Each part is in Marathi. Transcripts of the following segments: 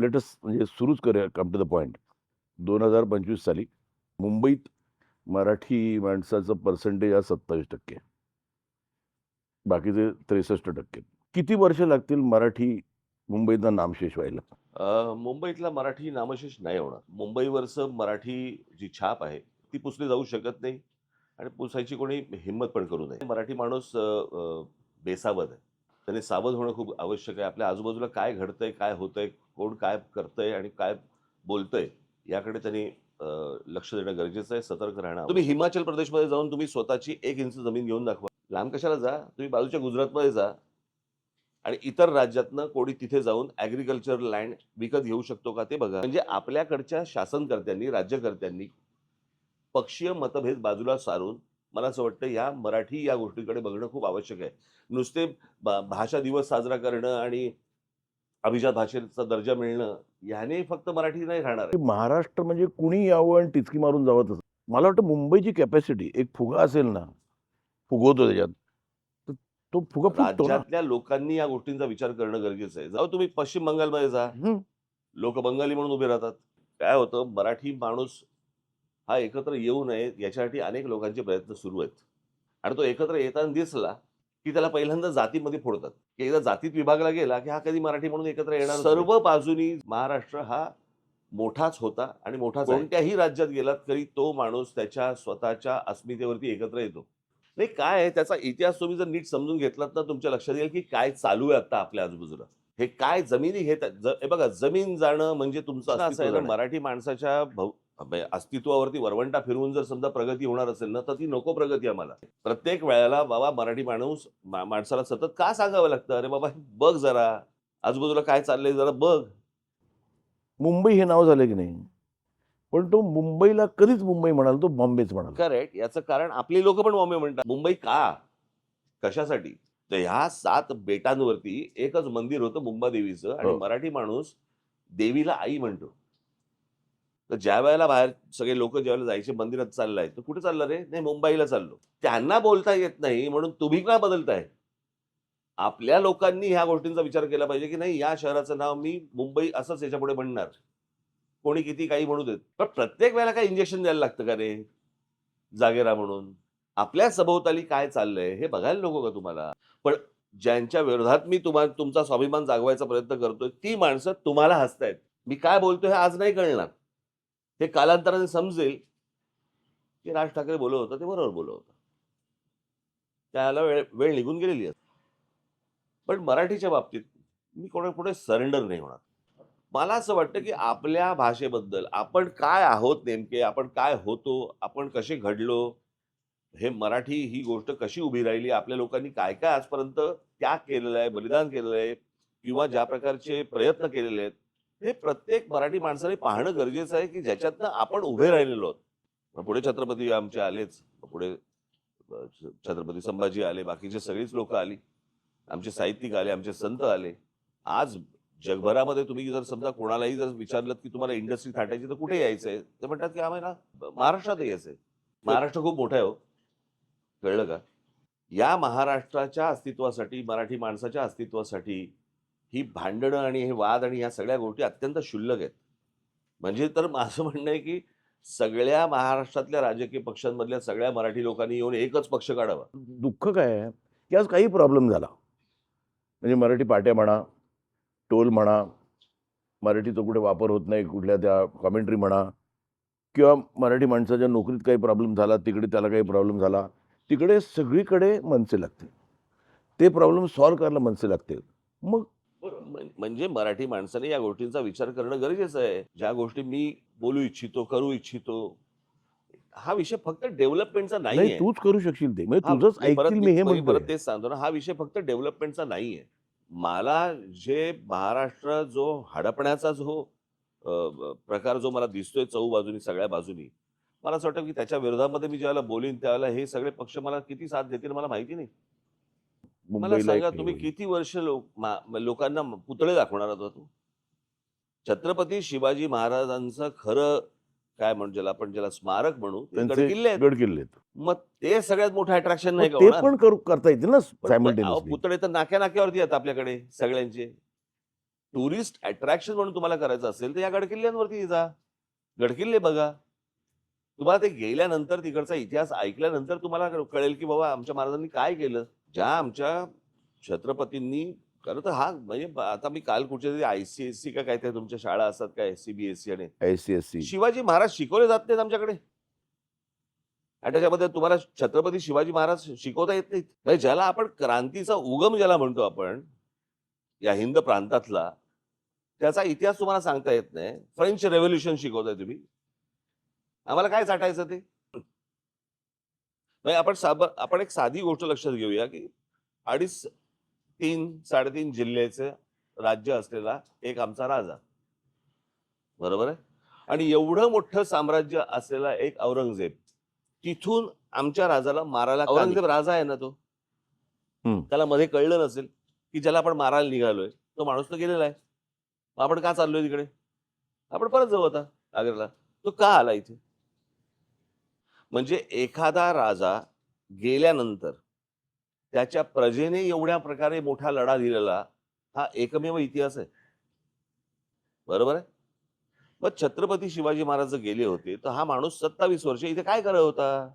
लेटस म्हणजे सुरूच करूया, कम टू द पॉइंट. 2025 साली मुंबईत मराठी माणसाचं पर्सेंटेज आज 27%. बाकीचे 63%. किती वर्ष लागतील मराठी मुंबईतनं नामशेष व्हायला? मुंबईतला मराठी नामशेष नाही होणार. मुंबईवरचं मराठी जी छाप आहे, ती पुसली जाऊ शकत नाही आणि पुसायची कोणी हिंमत पण करू नये. मराठी माणूस अ, अ, बेसावध आहे. त्याने सावध होणं खूप आवश्यक आहे. आपल्या आजूबाजूला काय घडतंय, काय होतंय, कोण काय करतंय आणि काय बोलतंय, याकडे त्यांनी लक्ष देणं गरजेचं आहे, सतर्क राहणं तुम्ही हिमाचल प्रदेशमध्ये जाऊन तुम्ही स्वतःची 1 इंच जमीन घेऊन दाखवा. लांब कशाला जा, तुम्ही बाजूच्या गुजरातमध्ये जा आणि इतर राज्यातनं कोणी तिथे जाऊन ॲग्रीकल्चर लँड विकत घेऊ शकतो का ते बघा. म्हणजे आपल्याकडच्या शासनकर्त्यांनी, राज्यकर्त्यांनी पक्षीय मतभेद बाजूला सारून मला असं वाटतं या मराठी या गोष्टीकडे बघणं खूप आवश्यक आहे. नुसते भाषा दिवस साजरा करणं आणि अभिजात भाषेचा दर्जा मिळणं याने फक्त मराठी नाही राहणार आहे. महाराष्ट्र म्हणजे कुणी यावं आणि टिचकी मारून जावं तसं. मला वाटतं मुंबईची कॅपॅसिटी एक फुगा असेल ना, फुगवतो त्याच्यात, तर तो फुगा फुटतो ना. राज्यातल्या लोकांनी या गोष्टींचा विचार करणं गरजेचं आहे. जाऊ तुम्ही पश्चिम बंगालमध्ये जा. हं. लोक बंगाली म्हणून उभे राहतात. काय होतं मराठी माणूस हा एकत्र येऊ नये याच्यासाठी अनेक लोकांचे प्रयत्न सुरू आहेत. आणि तो एकत्र येताना दिसला, की त्याला पहिल्यांदा जातीमध्ये फोडतात. की एकदा जातीत विभागला गेला, की हा कधी मराठी म्हणून एकत्र येणार नाही. सर्व बाजूनी महाराष्ट्र हा मोठाच होता आणि मोठाच आहे. कोणत्याही राज्यात गेलात तरी तो माणूस त्याच्या स्वतःच्या अस्मितेवरती एकत्र येतो. नाही काय आहे त्याचा इतिहास तुम्ही जर नीट समजून घेतलात ना तुमच्या लक्षात येईल, की काय चालू आहे आता आपल्या आजूबाजूला. हे काय जमिनी घेत आहेत. हे बघा जमीन जाणं म्हणजे तुमचं असं आहे ना मराठी माणसाच्या अस्तित्वावरती वरवंटा फिरवून जर समजा प्रगती होणार असेल ना, तर ती नको प्रगती आम्हाला. प्रत्येक वेळेला बाबा मराठी माणूस माणसाला सतत का सांगावं लागतं? अरे बाबा बघ जरा, आजूबाजूला काय चाललंय जरा बघ. मुंबई हे नाव झालं की नाही. पण तो मुंबईला कधीच मुंबई म्हणाला, तो बॉम्बेच म्हणाला. करेक्ट. याचं कारण आपली लोकं पण बॉम्बे म्हणतात. मुंबई का? कशासाठी? तर ह्या 7 बेटांवरती एकच मंदिर होतं मुंबादेवीचं आणि हो. मराठी माणूस देवीला आई म्हणतो. तर ज्यावेळेला बाहेर सगळे लोकं ज्यावेळेला जायचे मंदिरात चाललाय, तर कुठे चालला रे? नाही मुंबईला चाललो. त्यांना बोलता येत नाही म्हणून तुम्ही का बदलताय? आपल्या लोकांनी ह्या गोष्टींचा विचार केला पाहिजे, की नाही या शहराचं नाव मी मुंबई असंच याच्यापुढे म्हणणार. कोणी किती काही म्हणू देत. पण प्रत्येक वेळेला काय इंजेक्शन द्यायला लागतं का रे? जागे राहा म्हणून. आपल्या सभोवताली काय चाललंय हे बघायला नको का तुम्हाला? पण ज्यांच्या विरोधात मी तुमचा स्वाभिमान जागवायचा प्रयत्न करतोय, ती माणसं तुम्हाला हसतायत. मी काय बोलतोय हे आज नाही कळणार. हे कालांतराने समजेल, की राज ठाकरे बोलत होता ते बरोबर बोलत होता. त्याला वेळ वेळ निघून गेलेली आहे. पण मराठीच्या बाबतीत मी कोणापुढे सरेंडर नाही होणार. मला असं वाटतं, की आपल्या भाषेबद्दल आपण काय आहोत नेमके, आपण काय होतो, आपण कसे घडलो, हे मराठी ही गोष्ट कशी उभी राहिली, आपल्या लोकांनी काय-काय आजपर्यंत त्याग केलेला आहे, बलिदान केलेलं आहे किंवा ज्या प्रकारचे प्रयत्न केलेले आहेत, हे प्रत्येक मराठी माणसाने पाहणं गरजेचं आहे, की ज्याच्यातनं आपण उभे राहिलेलो आहोत. मग पुढे छत्रपती आमचे आलेच. पुढे छत्रपती संभाजी आले, बाकीचे सगळीच लोकं आली. आमचे साहित्यिक आले, आमचे संत आले. आज जगभरामध्ये तुम्ही जर समजा कोणालाही जर विचारलत, की तुम्हाला इंडस्ट्री थाटायची तर कुठे यायचंय? ते म्हणतात, की आम्हाला महाराष्ट्रात यायचंय. महाराष्ट्र खूप मोठा आहे हो. कळलं का? या महाराष्ट्राच्या अस्तित्वासाठी, मराठी माणसाच्या अस्तित्वासाठी ही भांडणं आणि हे वाद आणि ह्या सगळ्या गोष्टी अत्यंत क्षुल्लक आहेत. म्हणजे तर माझं म्हणणं आहे, की सगळ्या महाराष्ट्रातल्या राजकीय पक्षांमधल्या सगळ्या मराठी लोकांनी येऊन एकच पक्ष काढावा. दुःख काय आहे, की आज काही प्रॉब्लेम झाला. म्हणजे मराठी पाट्या म्हणा, टोल म्हणा, मराठीचा कुठे वापर होत नाही, कुठल्या त्या कॉमेंटरी म्हणा किंवा मराठी माणसाच्या नोकरीत काही प्रॉब्लेम झाला, तिकडे त्याला काही प्रॉब्लेम झाला. तिकडे सगळीकडे मनसे लागतील. ते प्रॉब्लेम सॉल्व्ह करायला मनसे लागतील. मग म्हणजे मराठी माणसाने या गोष्टींचा विचार करणं गरजेचं आहे. ज्या गोष्टी मी बोलू इच्छितो, करू इच्छितो, हा विषय फक्त डेव्हलपमेंटचा नाही नाहीये. तूच करू शकशील ते. म्हणजे हां, तुझंच मी परत ऐकतील मी मी हे मी म्हणतोय. परत तेच सांगतो ना, हा विषय फक्त डेव्हलपमेंटचा नाहीये. मला जे महाराष्ट्र जो हडपण्याचा जो प्रकार जो मला दिसतोय चहूबाजूनी, सगळ्या बाजूनी, मला असं वाटतं की त्याच्या विरोधामध्ये मी ज्यावेळेला बोलीन त्यावेळेला हे सगळे पक्ष मला किती साथ देतील मला माहिती नाही. मला मुंबईला सांगा एक हे तुम्ही होईल. किती वर्ष लोकांना पुतळे दाखवणार होता तू? छत्रपती शिवाजी महाराजांचं खरं काय म्हणू ज्याला स्मारक म्हणू ते त्यांचे गडकिल्ले आहेत. गडकिल्ले आहेत. मग ते सगळ्यात मोठं अट्रॅक्शन मग नाही का ते होणार? पण करता येतील ना पण अहो सायमल्टेनियसली. पुतळे तर नाक्या-नाक्यावरती आहेत आपल्याकडे सगळ्यांचे. टुरिस्ट अट्रॅक्शन म्हणून तुम्हाला करायचं असेल तर या गडकिल्ल्यांवरती जा. गडकिल्ले बघा. तुम्हाला ते गेल्यानंतर तिकडचा इतिहास ऐकल्यानंतर तुम्हाला कळेल की बाबा आमच्या महाराजांनी काय केलं. ज्या आमच्या छत्रपतींनी खरं तर हा म्हणजे आता मी काल कुठच्या तरी ICSE का काय ते तुमच्या शाळा असतात काय CBSE आणि ICSE. शिवाजी महाराज शिकवले जात नाहीत आमच्याकडे. आणि त्याच्यामध्ये तुम्हाला छत्रपती शिवाजी महाराज शिकवता येत नाहीत. म्हणजे ज्याला आपण क्रांतीचा उगम ज्याला म्हणतो आपण या हिंद प्रांतातला, त्याचा इतिहास तुम्हाला सांगता येत नाही. फ्रेंच रेव्होल्युशन शिकवताय तुम्ही. आम्हाला काय चाटायचं ते? म्हणजे आपण एक साधी गोष्ट लक्षात घेऊया की 2.5, 3, 3.5 जिल्ह्याचे राज्य असलेला एक आमचा राजा. बरोबर आहे? आणि एवढं मोठं साम्राज्य असलेला एक औरंगजेब. तिथून आमच्या राजाला मारायला औरंगजेब राजा आहे ना तो. हम्म. त्याला मध्ये कळलं नसेल की ज्याला आपण मारायला निघालोय तो माणूस तर गेलेला आहे. मग आपण का चाललोय तिकडे? आपण परत जाऊ आता आग्र्याला. तो का आला इथे? म्हणजे एखादा राजा गेल्यानंतर त्याच्या प्रजेने एवढ्या प्रकारे मोठा लढा दिलेला हा एकमेव इतिहास आहे. बरोबर आहे? मग छत्रपती शिवाजी महाराज जर गेले होते तर हा माणूस 27 वर्ष इथे काय करत होता?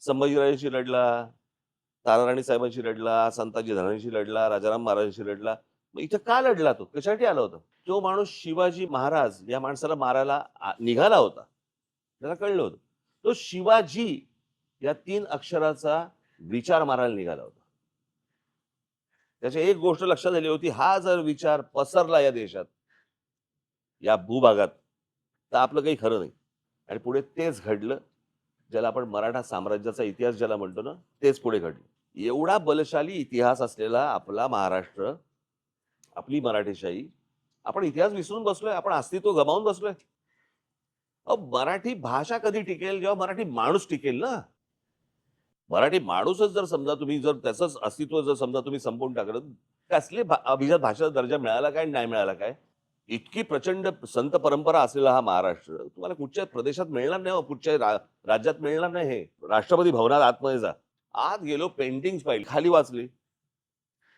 संभाजीराजांशी लढला, ताराराणी साहेबांशी लढला, संताजी धनांशी लढला, राजाराम महाराजांशी लढला. मग इथे का लढला तो? कशासाठी आला होता? तो माणूस शिवाजी महाराज या माणसाला मारायला निघाला होता. त्याला कळलं होतं. तो शिवाजी या 3 अक्षराचा विचार मारायला निघाला होता. त्याची एक गोष्ट लक्षात आली होती, हा जर विचार पसरला या देशात, या भूभागात, तर आपलं काही खरं नाही. आणि पुढे तेच घडलं. ज्याला आपण मराठा साम्राज्याचा इतिहास ज्याला म्हणतो ना, तेच पुढे घडलं. एवढा बलशाली इतिहास असलेला आपला महाराष्ट्र, आपली मराठेशाही, आपण इतिहास विसरून बसलोय. आपण अस्तित्व गमावून बसलोय. मराठी भाषा कधी टिकेल? जेव्हा मराठी माणूस टिकेल ना. मराठी माणूसच जर समजा तुम्ही जर त्याचंच अस्तित्व जर समजा तुम्ही संपवून टाकलं, कसली अभिजात भाषेचा दर्जा मिळाला काय नाही मिळाला काय? इतकी प्रचंड संत परंपरा असलेला हा महाराष्ट्र तुम्हाला कुठच्या प्रदेशात मिळणार नाही हो, कुठच्या राज्यात मिळणार नाही. हे राष्ट्रपती भवनात आतमध्ये जा. आत गेलो, पेंटिंग्स पाहिली, खाली वाचली,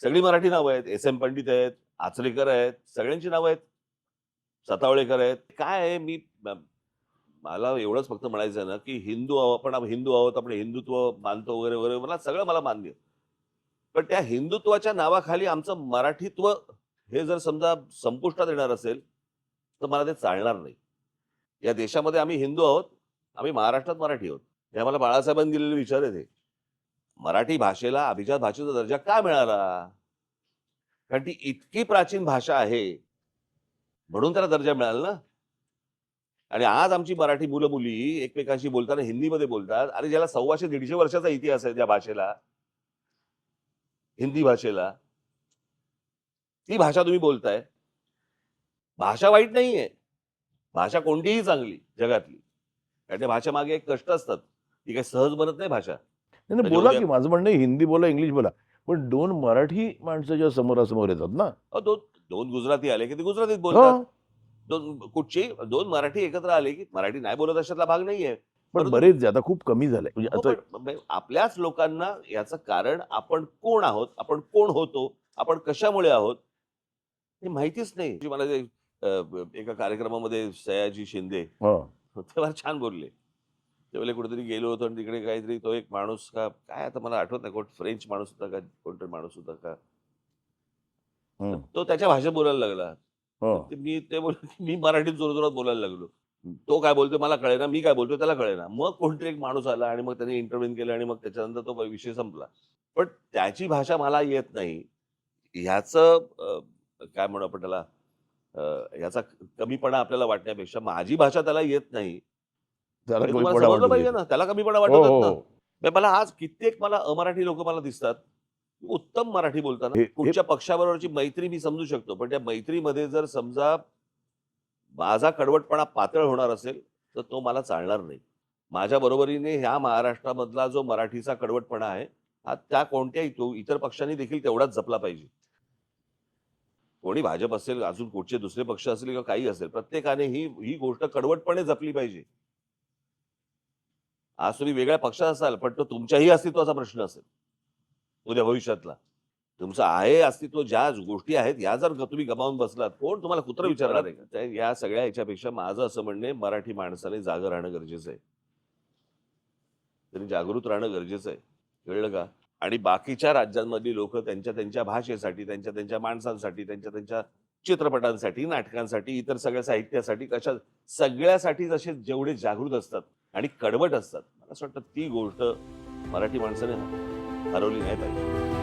सगळी मराठी नावं आहेत. SM पंडित आहेत, आचरेकर आहेत, सगळ्यांची नावं आहेत, सतावळेकर आहेत. काय आहे, मला एवढंच फक्त म्हणायचं ना की आपण हिंदू आहोत, आपण हिंदुत्व मानतो वगैरे वगैरे, मला मान्य. पण त्या हिंदुत्वाच्या नावाखाली आमचं मराठीत्व हे जर समजा संपुष्टात येणार असेल तर मला ते चालणार नाही. या देशामध्ये आम्ही हिंदू आहोत, आम्ही महाराष्ट्रात मराठी आहोत. हे आम्हाला बाळासाहेबांनी दिलेले विचार आहेत. मराठी भाषेला अभिजात भाषेचा दर्जा का मिळाला? कारण ती इतकी प्राचीन भाषा आहे म्हणून त्याला दर्जा मिळाला ना. आणि आज आमची मराठी मुलं मुली एकमेकांशी बोलताना हिंदीमध्ये बोलतात. अरे ज्याला 125-150 वर्षाचा इतिहास आहे त्या भाषेला, हिंदी भाषेला, ती भाषा तुम्ही बोलताय. भाषा वाईट नाहीये, भाषा कोणतीही चांगली जगातली. कारण त्या भाषेमागे एक कष्ट असतात. ती काही सहज बनत नाही भाषा. नाही बोला की, माझं म्हणणं हिंदी बोला, इंग्लिश बोला, पण 2 मराठी माणसं जेव्हा समोरासमोर येतात ना, दोन गुजराती आले की ते गुजरातीत बोलतात. दोन मराठी एकत्र आले की मराठी नाही बोलत अशातला भाग नाहीये. पण बरेच आता खूप कमी झालंय. म्हणजे आता पण आपल्याच लोकांना याचं कारण आपण कोण आहोत, आपण कोण होतो, आपण कशामुळे आहोत हे माहितीच नाही. मला एका कार्यक्रमामध्ये सयाजी शिंदे ते फार छान बोलले. त्यावेळेला कुठेतरी गेलो होतो आणि तिकडे काहीतरी तो एक माणूस का काय आता मला आठवत नाही, फ्रेंच माणूस होता का कोणतरी माणूस होता का, तो त्याच्या भाषेत बोलायला लागला. मी मराठीत जोरजोरात बोलायला लागलो. तो काय बोलतोय मला कळेना, मी काय बोलतोय त्याला कळेना. मग कोणतरी एक माणूस आला आणि मग त्याने इंटरव्ह्यू केलं आणि मग त्याच्यानंतर तो विषय संपला. पण त्याची भाषा मला येत नाही ह्याचं काय म्हणू आपण त्याला, ह्याचा कमीपणा आपल्याला वाटण्यापेक्षा माझी भाषा त्याला येत नाही समजलं पाहिजे ना, त्याला कमीपणा वाटत ना. मला आज कित्येक अमराठी लोक मला दिसतात उत्तम मराठी बोलताना. कुठच्या पक्षाबरोबरची मैत्री मी समजू शकतो, पण त्या मैत्रीमध्ये जर समजा माझा कडवटपणा पातळ होणार असेल तर तो मला चालणार नाही. माझ्या बरोबरीने ह्या महाराष्ट्रामधला जो मराठीचा कडवटपणा आहे हा त्या कोणत्याही इतर पक्षांनी देखील तेवढाच जपला पाहिजे. कोणी भाजप असेल, अजून कुठचे दुसरे पक्ष असतील किंवा काही असेल, प्रत्येकाने ही गोष्ट कडवटपणे जपली पाहिजे. आज तुम्ही वेगळ्या पक्षात असाल पण तो तुमच्याही अस्तित्वाचा प्रश्न असेल उद्या भविष्यातला. तुमचं आहे अस्तित्व, ज्या गोष्टी आहेत या जर तुम्ही गमावून बसलात, कोण तुम्हाला कुत्रं विचारणार आहे का? त्या या सगळ्या ह्याच्यापेक्षा माझं असं म्हणणं आहे, मराठी माणसाने जागं राहणं गरजेचं आहे. त्यांनी जागृत राहणं गरजेचं आहे. कळलं का? आणि बाकीच्या राज्यांमधली लोकं त्यांच्या त्यांच्या भाषेसाठी, त्यांच्या त्यांच्या माणसांसाठी, त्यांच्या त्यांच्या चित्रपटांसाठी, नाटकांसाठी, इतर सगळ्या साहित्यासाठी, कशा सगळ्यासाठी जसे जेवढे जागृत असतात आणि कडवट असतात, मला असं वाटतं ती गोष्ट मराठी माणसाने हरवली नाही पाहिजे.